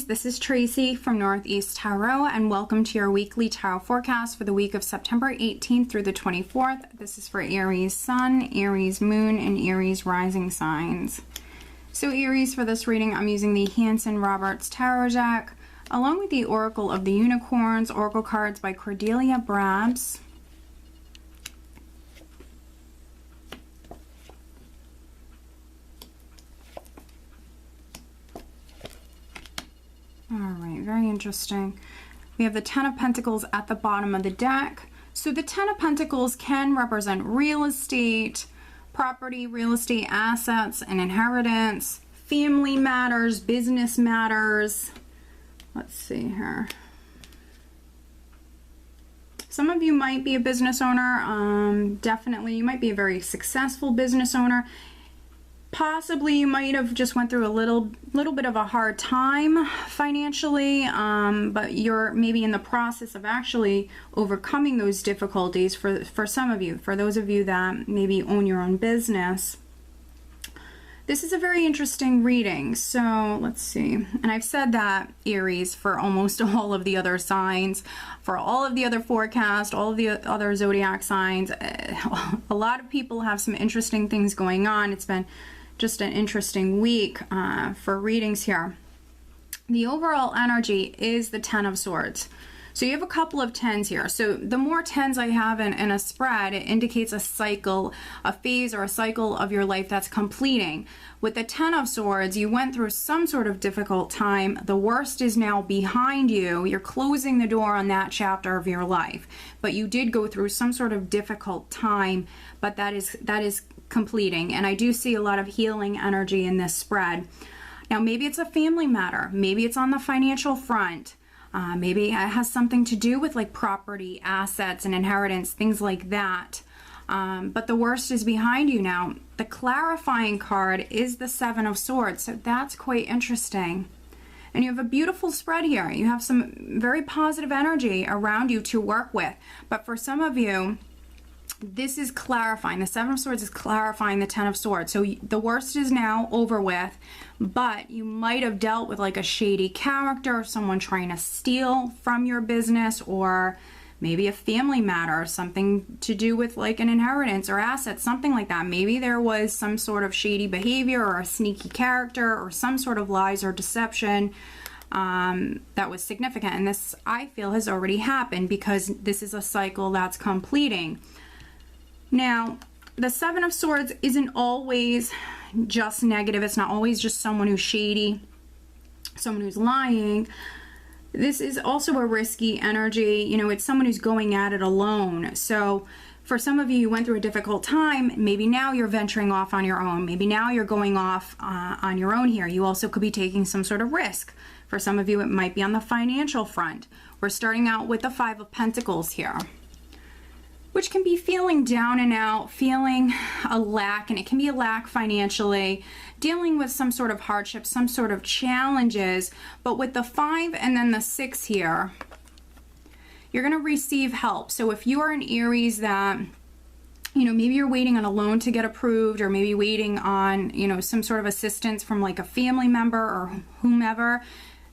this is Tracy from Northeast Tarot, and welcome to your weekly tarot forecast for the week of September 18th through the 24th. This is for Aries Sun, Aries Moon, and Aries Rising signs. So Aries, for this reading, I'm using the Hanson-Roberts Tarot deck, along with the Oracle of the Unicorns, Oracle cards by Cordelia Brabs. Alright, very interesting. We have the Ten of Pentacles at the bottom of the deck. So the Ten of Pentacles can represent real estate, property, real estate assets, and inheritance, family matters, business matters. Let's see here. Some of you might be a business owner. Definitely, you might be a very successful business owner. Possibly you might have just went through a little bit of a hard time financially, but you're maybe in the process of actually overcoming those difficulties for some of you. For those of you that maybe own your own business, this is a very interesting reading. So let's see. And I've said that, Aries, for almost all of the other signs, for all of the other forecasts, all of the other zodiac signs. A lot of people have some interesting things going on. It's been just an interesting week for readings here. The overall energy is the Ten of Swords. So you have a couple of tens here. So the more tens I have in a spread, it indicates a cycle, a phase or a cycle of your life that's completing. With the Ten of Swords, you went through some sort of difficult time. The worst is now behind you. You're closing the door on that chapter of your life. But you did go through some sort of difficult time, but that is completing. And I do see a lot of healing energy in this spread. Now, maybe it's a family matter. Maybe it's on the financial front. Maybe it has something to do with like property, assets, and inheritance, things like that. But the worst is behind you now. The clarifying card is the Seven of Swords, so that's quite interesting. And you have a beautiful spread here. You have some very positive energy around you to work with. But for some of you, this is clarifying. The Seven of Swords is clarifying the Ten of Swords. So the worst is now over with, but you might have dealt with like a shady character, someone trying to steal from your business, or maybe a family matter, something to do with like an inheritance or assets, something like that. Maybe there was some sort of shady behavior or a sneaky character or some sort of lies or deception that was significant. And this, I feel, has already happened because this is a cycle that's completing. Now, the Seven of Swords isn't always just negative. It's not always just someone who's shady, someone who's lying. This is also a risky energy. You know, it's someone who's going at it alone. So for some of you, you went through a difficult time. Maybe now you're venturing off on your own. Maybe now you're going off on your own here. You also could be taking some sort of risk. For some of you, it might be on the financial front. We're starting out with the Five of Pentacles here, which can be feeling down and out, feeling a lack, and it can be a lack financially, dealing with some sort of hardship, some sort of challenges. But with the Five and then the Six here, you're going to receive help. So if you are an Aries that, you know, maybe you're waiting on a loan to get approved, or maybe waiting on, you know, some sort of assistance from like a family member or whomever,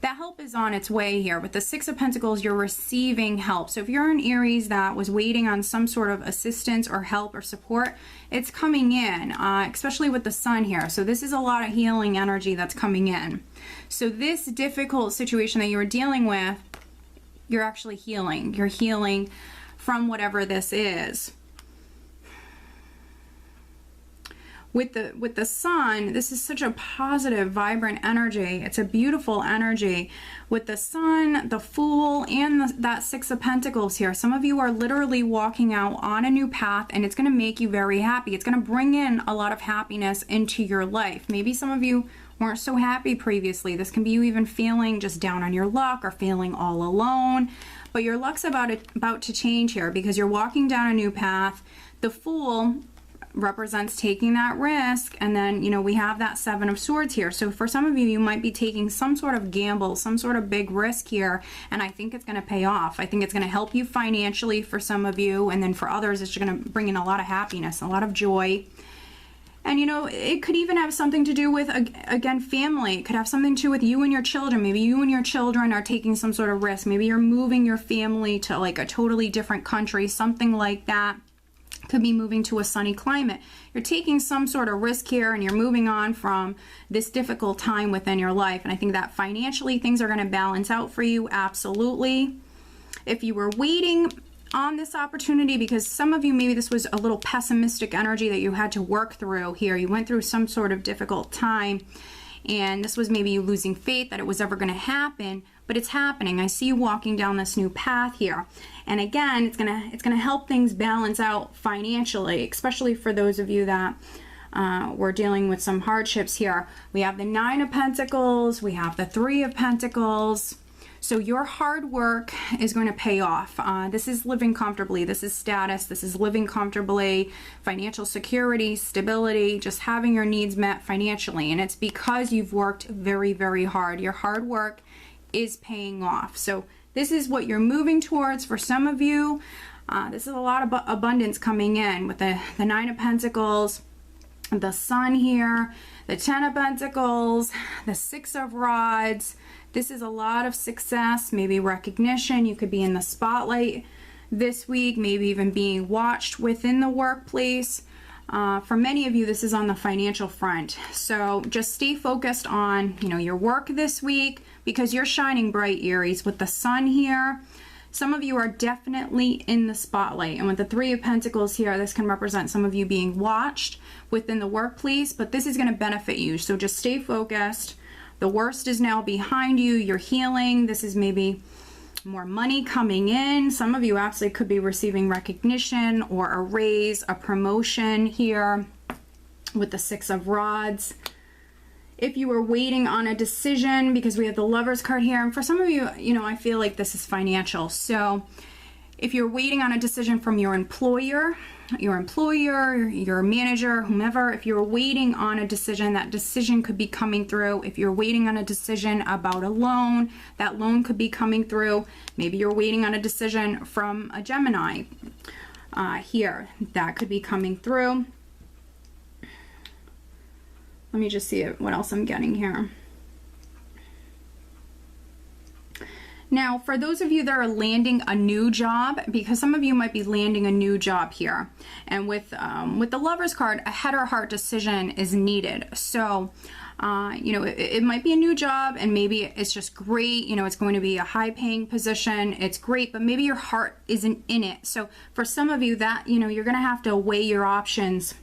that help is on its way here. With the Six of Pentacles, you're receiving help. So if you're an Aries that was waiting on some sort of assistance or help or support, it's coming in, especially with the Sun here. So this is a lot of healing energy that's coming in. So this difficult situation that you were dealing with, you're actually healing. You're healing from whatever this is. With the Sun, this is such a positive, vibrant energy. It's a beautiful energy. With the Sun, the Fool, and that Six of Pentacles here, some of you are literally walking out on a new path, and it's going to make you very happy. It's going to bring in a lot of happiness into your life. Maybe some of you weren't so happy previously. This can be you even feeling just down on your luck or feeling all alone. But your luck's about to change here because you're walking down a new path. The Fool represents taking that risk, and then, you know, we have that Seven of Swords here. So for some of you, you might be taking some sort of gamble, some sort of big risk here, and I think it's going to pay off. I think it's going to help you financially for some of you, and then for others, it's going to bring in a lot of happiness, a lot of joy. And you know, it could even have something to do with, again, family. It could have something to do with you and your children. Maybe you and your children are taking some sort of risk. Maybe you're moving your family to like a totally different country, something like that. Could be moving to a sunny climate. You're taking some sort of risk here and you're moving on from this difficult time within your life. And I think that financially things are going to balance out for you, absolutely. If you were waiting on this opportunity, because some of you, maybe this was a little pessimistic energy that you had to work through here. You went through some sort of difficult time and this was maybe you losing faith that it was ever going to happen, but it's happening. I see you walking down this new path here. And again, it's gonna help things balance out financially, especially for those of you that were dealing with some hardships here. We have the 9 of Pentacles, we have the 3 of Pentacles. So your hard work is going to pay off. This is living comfortably. This is status. This is living comfortably, financial security, stability, just having your needs met financially. And it's because you've worked very, very hard. Your hard work is paying off. So this is what you're moving towards for some of you. This is a lot of abundance coming in with the 9 of Pentacles, the Sun here, the 10 of Pentacles, the 6 of Rods. This is a lot of success, maybe recognition. You could be in the spotlight this week, maybe even being watched within the workplace. For many of you, this is on the financial front. So just stay focused on, you know, your work this week because you're shining bright, Aries, with the Sun here. Some of you are definitely in the spotlight. And with the 3 of Pentacles here, this can represent some of you being watched within the workplace, but this is going to benefit you. So just stay focused. The worst is now behind you. You're healing. This is maybe more money coming in. Some of you actually could be receiving recognition or a raise, a promotion here with the 6 of Rods. If you were waiting on a decision, because we have the Lovers card here, and for some of you, you know, I feel like this is financial. So if you're waiting on a decision from your employer, your manager, whomever, if you're waiting on a decision, that decision could be coming through. If you're waiting on a decision about a loan, that loan could be coming through. Maybe you're waiting on a decision from a Gemini here, that could be coming through. Let me just see what else I'm getting here. Now, for those of you that are landing a new job, because some of you might be landing a new job here, and with the Lovers card, a head or heart decision is needed. So, you know, it might be a new job, and maybe it's just great. You know, it's going to be a high-paying position. It's great, but maybe your heart isn't in it. So, for some of you, that, you know, you're going to have to weigh your options.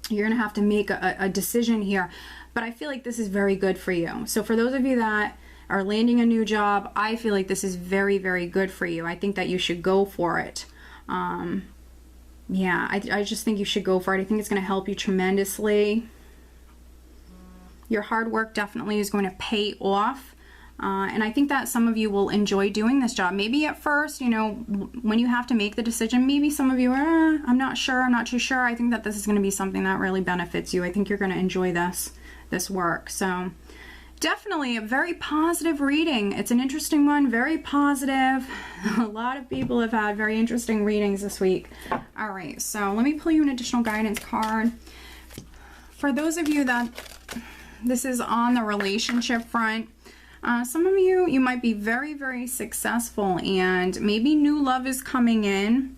You're going to have to make a decision here. But I feel like this is very good for you. So, for those of you that are landing a new job, I feel like this is very, very good for you. I think that you should go for it. Yeah, I just think you should go for it. I think it's going to help you tremendously. Your hard work definitely is going to pay off. And I think that some of you will enjoy doing this job. Maybe at first, you know, when you have to make the decision, maybe some of you are, I'm not sure, I'm not too sure. I think that this is going to be something that really benefits you. I think you're going to enjoy this work. So definitely a very positive reading. It's an interesting one, very positive. A lot of people have had very interesting readings this week. All right, so let me pull you an additional guidance card. For those of you that this is on the relationship front, some of you might be very, very successful, and maybe new love is coming in.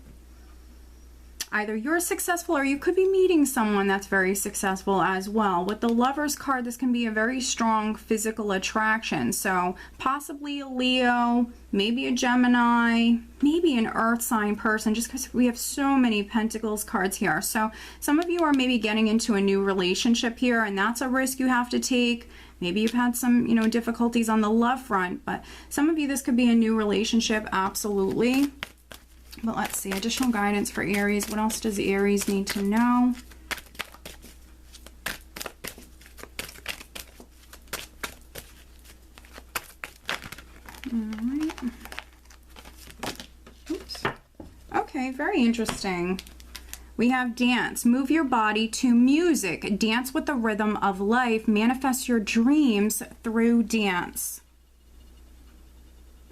Either you're successful or you could be meeting someone that's very successful as well. With the Lovers card, this can be a very strong physical attraction. So possibly a Leo, maybe a Gemini, maybe an earth sign person, just because we have so many Pentacles cards here. So some of you are maybe getting into a new relationship here, and that's a risk you have to take. Maybe you've had some, you know, difficulties on the love front, but some of you, this could be a new relationship, absolutely. But let's see, additional guidance for Aries. What else does Aries need to know? All right. Oops. Okay, very interesting. We have dance. Move your body to music. Dance with the rhythm of life. Manifest your dreams through dance.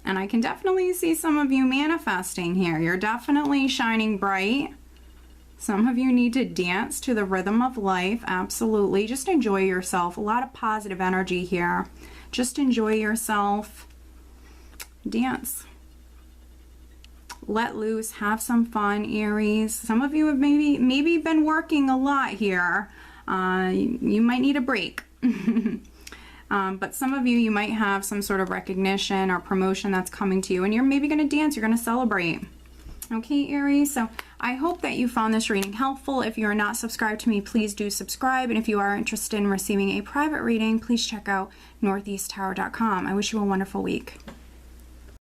And I can definitely see some of you manifesting here. You're definitely shining bright. Some of you need to dance to the rhythm of life. Absolutely. Just enjoy yourself. A lot of positive energy here. Just enjoy yourself. Dance. Let loose. Have some fun, Aries. Some of you have maybe been working a lot here. You might need a break. But some of you might have some sort of recognition or promotion that's coming to you, and you're maybe going to dance. You're going to celebrate. Okay, Aries, so I hope that you found this reading helpful. If you are not subscribed to me, please do subscribe. And if you are interested in receiving a private reading, please check out northeasttarot.com. I wish you a wonderful week.